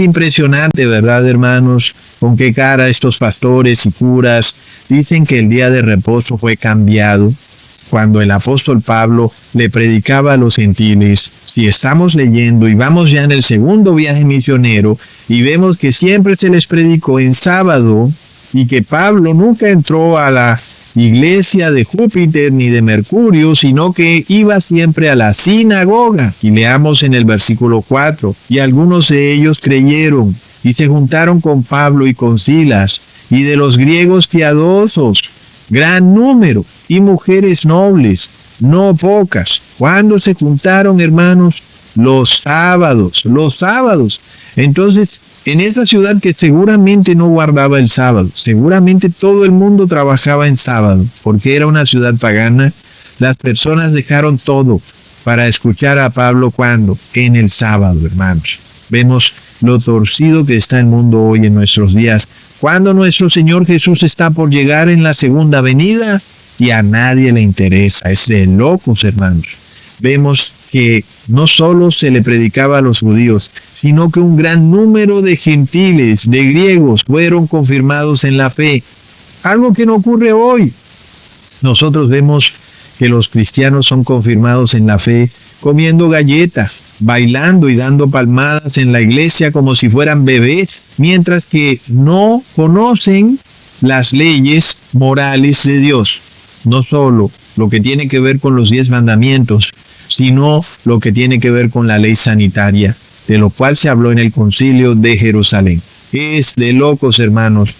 Impresionante, ¿verdad, hermanos? Con qué cara estos pastores y curas dicen que el día de reposo fue cambiado cuando el apóstol Pablo le predicaba a los gentiles. Si estamos leyendo y vamos ya en el segundo viaje misionero y vemos que siempre se les predicó en sábado y que Pablo nunca entró a la iglesia de Júpiter ni de Mercurio, sino que iba siempre a la sinagoga. Y leamos en el versículo 4, y algunos de ellos creyeron y se juntaron con Pablo y con Silas, y de los griegos piadosos, gran número, y mujeres nobles, no pocas. ¿Cuándo se juntaron, hermanos? Los sábados. Entonces, en esa ciudad que seguramente no guardaba el sábado, seguramente todo el mundo trabajaba en sábado, porque era una ciudad pagana, las personas dejaron todo para escuchar a Pablo. ¿Cuándo? En el sábado, hermanos. Vemos lo torcido que está el mundo hoy en nuestros días, cuando nuestro Señor Jesús está por llegar en la segunda venida y a nadie le interesa. Es de locos, hermanos. Vemos que no solo se le predicaba a los judíos, sino que un gran número de gentiles, de griegos, fueron confirmados en la fe. Algo que no ocurre hoy. Nosotros vemos que los cristianos son confirmados en la fe comiendo galletas, bailando y dando palmadas en la iglesia como si fueran bebés, mientras que no conocen las leyes morales de Dios. No solo lo que tiene que ver con los 10 mandamientos, sino lo que tiene que ver con la ley sanitaria, de lo cual se habló en el concilio de Jerusalén. Es de locos, hermanos.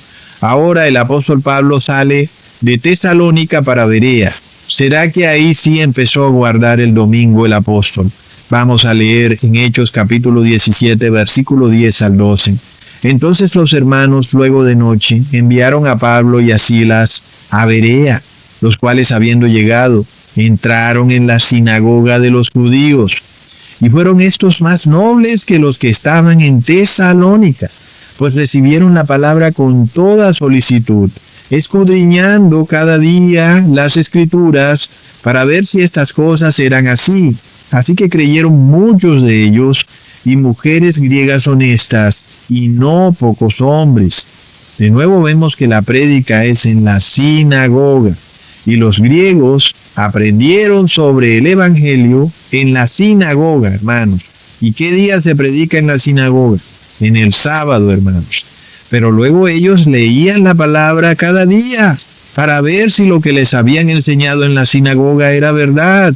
Ahora el apóstol Pablo sale de Tesalónica para Berea. ¿Será que ahí sí empezó a guardar el domingo el apóstol? Vamos a leer en Hechos capítulo 17, versículo 10 al 12. Entonces los hermanos, luego de noche, enviaron a Pablo y a Silas a Berea, los cuales, habiendo llegado, entraron en la sinagoga de los judíos. Y fueron estos más nobles que los que estaban en Tesalónica, pues recibieron la palabra con toda solicitud, escudriñando cada día las Escrituras para ver si estas cosas eran así. Así que creyeron muchos de ellos, y mujeres griegas honestas, y no pocos hombres. De nuevo vemos que la prédica es en la sinagoga, y los griegos aprendieron sobre el evangelio en la sinagoga, hermanos. ¿Y qué día se predica en la sinagoga? En el sábado, hermanos. Pero luego ellos leían la palabra cada día para ver si lo que les habían enseñado en la sinagoga era verdad.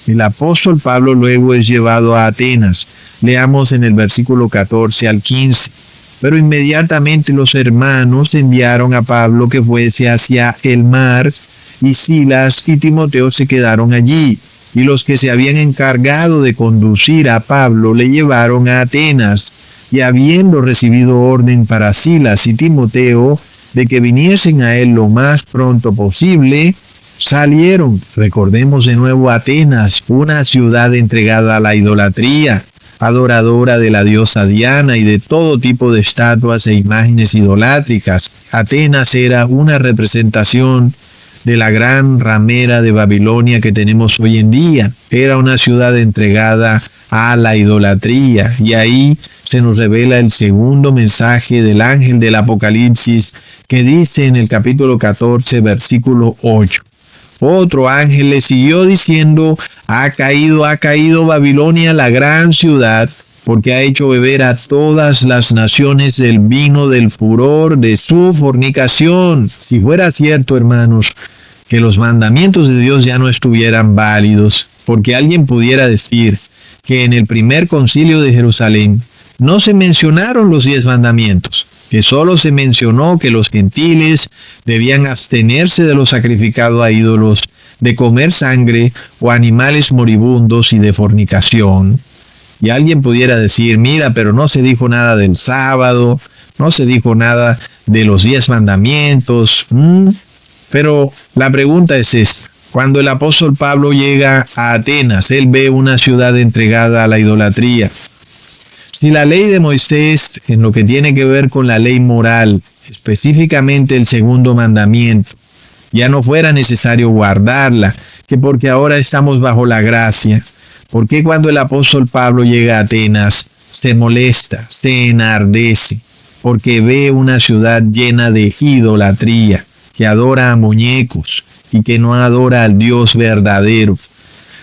El apóstol Pablo luego es llevado a Atenas. Leamos en el versículo 14 al 15. Pero inmediatamente los hermanos enviaron a Pablo que fuese hacia el mar, y Silas y Timoteo se quedaron allí. Y los que se habían encargado de conducir a Pablo le llevaron a Atenas. Y habiendo recibido orden para Silas y Timoteo de que viniesen a él lo más pronto posible, salieron. Recordemos de nuevo Atenas, una ciudad entregada a la idolatría, adoradora de la diosa Diana y de todo tipo de estatuas e imágenes idolátricas. Atenas era una representación de la gran ramera de Babilonia que tenemos hoy en día. Era una ciudad entregada a la idolatría, y ahí se nos revela el segundo mensaje del ángel del Apocalipsis, que dice en el capítulo 14, versículo 8. Otro ángel le siguió diciendo: ha caído Babilonia, la gran ciudad, porque ha hecho beber a todas las naciones del vino del furor de su fornicación. Si fuera cierto, hermanos, que los mandamientos de Dios ya no estuvieran válidos, porque alguien pudiera decir que en el primer concilio de Jerusalén no se mencionaron los 10 mandamientos, que solo se mencionó que los gentiles debían abstenerse de lo sacrificado a ídolos, de comer sangre o animales moribundos y de fornicación. Y alguien pudiera decir: mira, pero no se dijo nada del sábado, no se dijo nada de los 10 mandamientos. Pero la pregunta es esta: cuando el apóstol Pablo llega a Atenas, él ve una ciudad entregada a la idolatría. Si la ley de Moisés, en lo que tiene que ver con la ley moral, específicamente el segundo mandamiento, ya no fuera necesario guardarla, que porque ahora estamos bajo la gracia, ¿por qué cuando el apóstol Pablo llega a Atenas se molesta, se enardece, porque ve una ciudad llena de idolatría, que adora a muñecos y que no adora al Dios verdadero.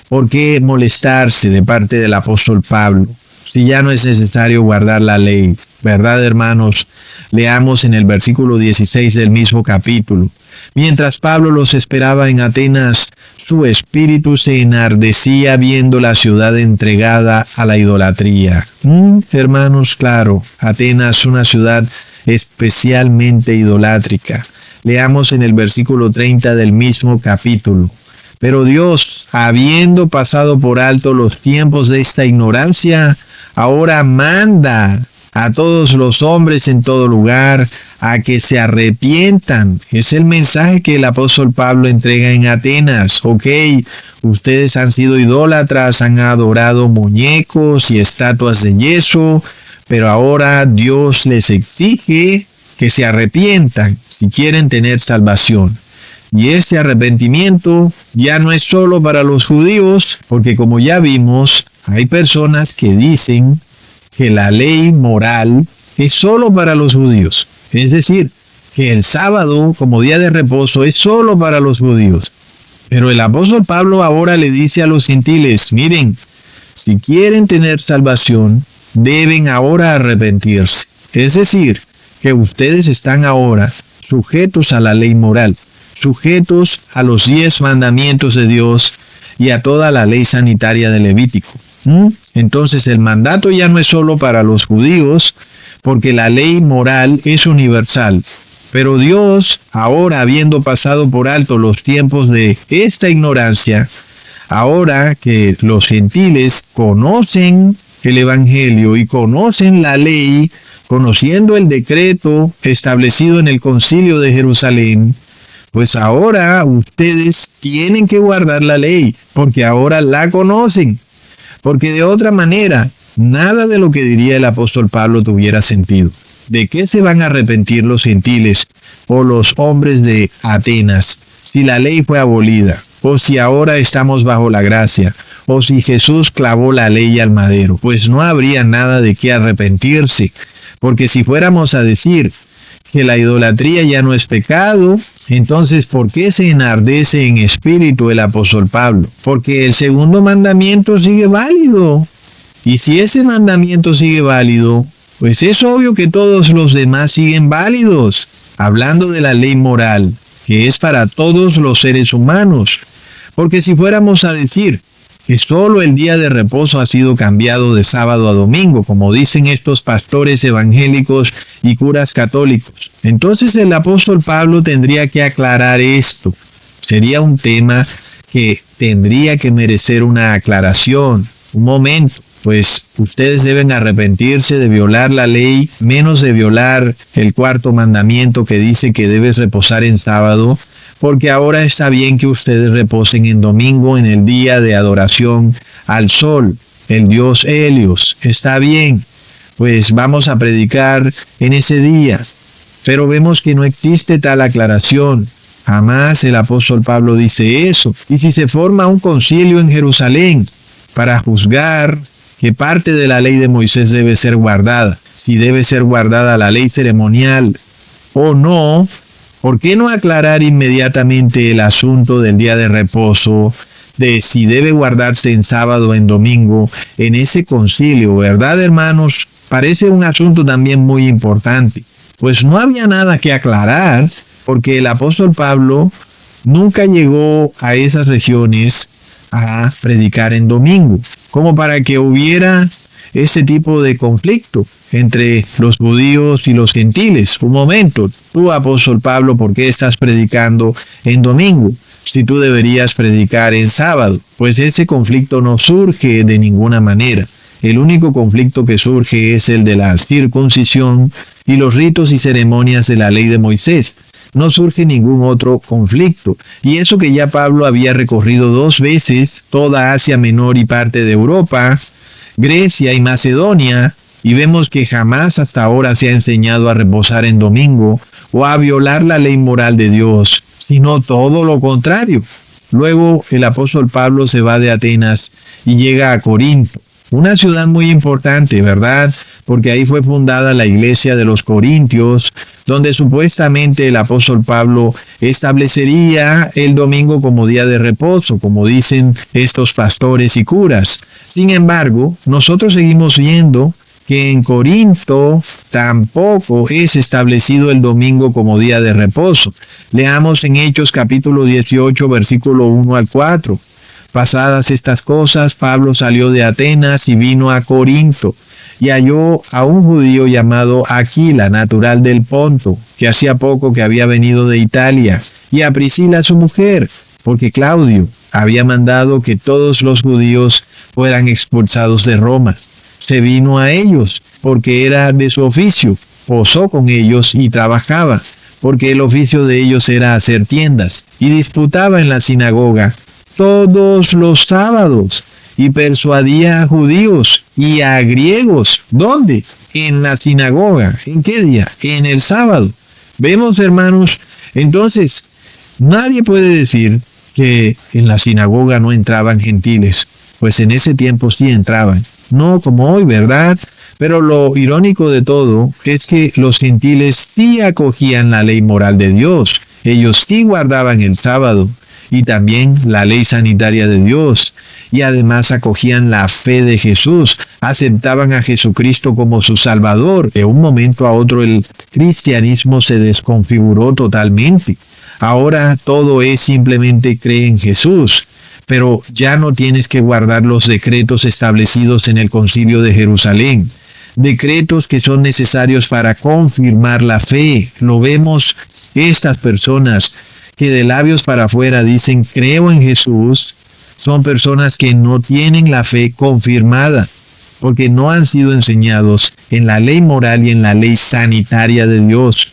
¿Por qué molestarse de parte del apóstol Pablo si ya no es necesario guardar la ley? ¿Verdad, hermanos? Leamos en el versículo 16 del mismo capítulo. Mientras Pablo los esperaba en Atenas, su espíritu se enardecía viendo la ciudad entregada a la idolatría. Hermanos, claro, Atenas, una ciudad especialmente idolátrica. Leamos en el versículo 30 del mismo capítulo. Pero Dios, habiendo pasado por alto los tiempos de esta ignorancia, ahora manda a todos los hombres en todo lugar a que se arrepientan. Es el mensaje que el apóstol Pablo entrega en Atenas. Ok, ustedes han sido idólatras, han adorado muñecos y estatuas de yeso, pero ahora Dios les exige que se arrepientan si quieren tener salvación. Y ese arrepentimiento ya no es solo para los judíos, porque como ya vimos, hay personas que dicen que la ley moral es solo para los judíos. Es decir, que el sábado como día de reposo es solo para los judíos. Pero el apóstol Pablo ahora le dice a los gentiles, miren, si quieren tener salvación, deben ahora arrepentirse. Es decir, que ustedes están ahora sujetos a la ley moral, sujetos a los 10 mandamientos de Dios y a toda la ley sanitaria de Levítico. Entonces el mandato ya no es solo para los judíos, porque la ley moral es universal. Pero Dios, ahora habiendo pasado por alto los tiempos de esta ignorancia, ahora que los gentiles conocen el Evangelio y conocen la ley, conociendo el decreto establecido en el Concilio de Jerusalén, pues ahora ustedes tienen que guardar la ley, porque ahora la conocen. Porque de otra manera, nada de lo que diría el apóstol Pablo tuviera sentido. ¿De qué se van a arrepentir los gentiles o los hombres de Atenas si la ley fue abolida? O si ahora estamos bajo la gracia, o si Jesús clavó la ley al madero. Pues no habría nada de qué arrepentirse. Porque si fuéramos a decir que la idolatría ya no es pecado, entonces ¿por qué se enardece en espíritu el apóstol Pablo? Porque el segundo mandamiento sigue válido. Y si ese mandamiento sigue válido, pues es obvio que todos los demás siguen válidos. Hablando de la ley moral, que es para todos los seres humanos. Porque si fuéramos a decir que solo el día de reposo ha sido cambiado de sábado a domingo, como dicen estos pastores evangélicos y curas católicos, entonces el apóstol Pablo tendría que aclarar esto. Sería un tema que tendría que merecer una aclaración. Un momento, pues ustedes deben arrepentirse de violar la ley, menos de violar el cuarto mandamiento que dice que debes reposar en sábado, porque ahora está bien que ustedes reposen en domingo, en el día de adoración al sol, el dios Helios. Está bien, pues vamos a predicar en ese día. Pero vemos que no existe tal aclaración. Jamás el apóstol Pablo dice eso. Y si se forma un concilio en Jerusalén para juzgar qué parte de la ley de Moisés debe ser guardada, si debe ser guardada la ley ceremonial o no, ¿por qué no aclarar inmediatamente el asunto del día de reposo, de si debe guardarse en sábado o en domingo, en ese concilio? ¿Verdad, hermanos? Parece un asunto también muy importante. Pues no había nada que aclarar, porque el apóstol Pablo nunca llegó a esas regiones a predicar en domingo, como para que hubiera ese tipo de conflicto entre los judíos y los gentiles. Un momento, tú, apóstol Pablo, ¿por qué estás predicando en domingo si tú deberías predicar en sábado? Pues ese conflicto no surge de ninguna manera. El único conflicto que surge es el de la circuncisión y los ritos y ceremonias de la ley de Moisés. No surge ningún otro conflicto. Y eso que ya Pablo había recorrido 2 veces toda Asia Menor y parte de Europa, Grecia y Macedonia, y vemos que jamás hasta ahora se ha enseñado a reposar en domingo o a violar la ley moral de Dios, sino todo lo contrario. Luego el apóstol Pablo se va de Atenas y llega a Corinto, una ciudad muy importante, ¿verdad? Porque ahí fue fundada la iglesia de los Corintios, donde supuestamente el apóstol Pablo establecería el domingo como día de reposo, como dicen estos pastores y curas. Sin embargo, nosotros seguimos viendo que en Corinto tampoco es establecido el domingo como día de reposo. Leamos en Hechos capítulo 18, versículo 1 al 4. Pasadas estas cosas, Pablo salió de Atenas y vino a Corinto, y halló a un judío llamado Aquila, natural del Ponto, que hacía poco que había venido de Italia, y a Priscila su mujer, porque Claudio había mandado que todos los judíos fueran expulsados de Roma. Se vino a ellos, porque era de su oficio, posó con ellos y trabajaba, porque el oficio de ellos era hacer tiendas, y disputaba en la sinagoga todos los sábados, y persuadía a judíos y a griegos. ¿Dónde? En la sinagoga. ¿En qué día? En el sábado. Vemos, hermanos, entonces, nadie puede decir que en la sinagoga no entraban gentiles, pues en ese tiempo sí entraban. No como hoy, ¿verdad? Pero lo irónico de todo es que los gentiles sí acogían la ley moral de Dios. Ellos sí guardaban el sábado y también la ley sanitaria de Dios. Y además acogían la fe de Jesús, aceptaban a Jesucristo como su Salvador. De un momento a otro el cristianismo se desconfiguró totalmente. Ahora todo es simplemente cree en Jesús. Pero ya no tienes que guardar los decretos establecidos en el Concilio de Jerusalén. Decretos que son necesarios para confirmar la fe. Lo vemos, estas personas que de labios para afuera dicen creo en Jesús, son personas que no tienen la fe confirmada, porque no han sido enseñados en la ley moral y en la ley sanitaria de Dios.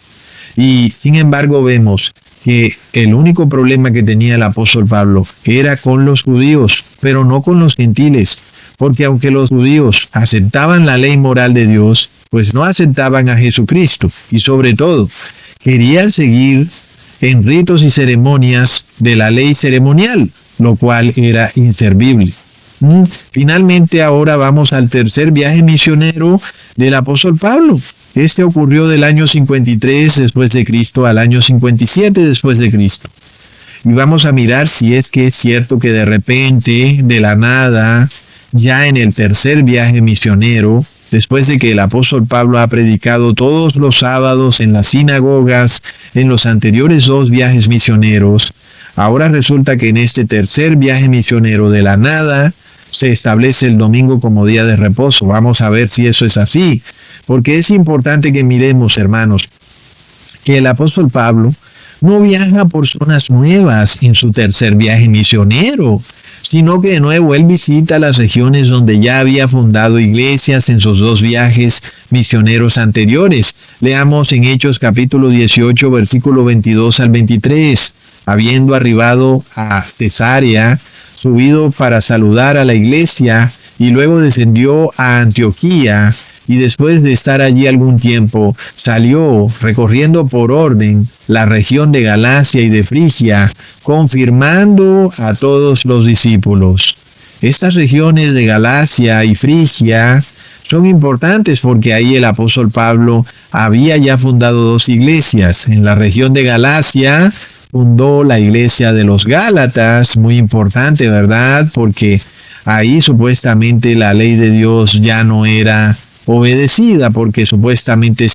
Y sin embargo vemos que el único problema que tenía el apóstol Pablo era con los judíos, pero no con los gentiles, porque aunque los judíos aceptaban la ley moral de Dios, pues no aceptaban a Jesucristo, y sobre todo, querían seguir en ritos y ceremonias de la ley ceremonial, lo cual era inservible. Finalmente ahora vamos al tercer viaje misionero del apóstol Pablo. Este ocurrió del año 53 después de Cristo al año 57 después de Cristo. Y vamos a mirar si es que es cierto que de repente, de la nada, ya en el tercer viaje misionero, después de que el apóstol Pablo ha predicado todos los sábados en las sinagogas, en los anteriores dos viajes misioneros, ahora resulta que en este tercer viaje misionero de la nada se establece el domingo como día de reposo. Vamos a ver si eso es así, porque es importante que miremos, hermanos, que el apóstol Pablo no viaja por zonas nuevas en su tercer viaje misionero, sino que de nuevo él visita las regiones donde ya había fundado iglesias en sus dos viajes misioneros anteriores. Leamos en Hechos capítulo 18, versículo 22 al 23. Habiendo arribado a Cesarea, subido para saludar a la iglesia, y luego descendió a Antioquía, y después de estar allí algún tiempo, salió recorriendo por orden la región de Galacia y de Frigia, confirmando a todos los discípulos. Estas regiones de Galacia y Frigia son importantes porque ahí el apóstol Pablo había ya fundado dos iglesias. En la región de Galacia fundó la iglesia de los Gálatas, muy importante, ¿verdad? Porque ahí supuestamente la ley de Dios ya no era obedecida, porque supuestamente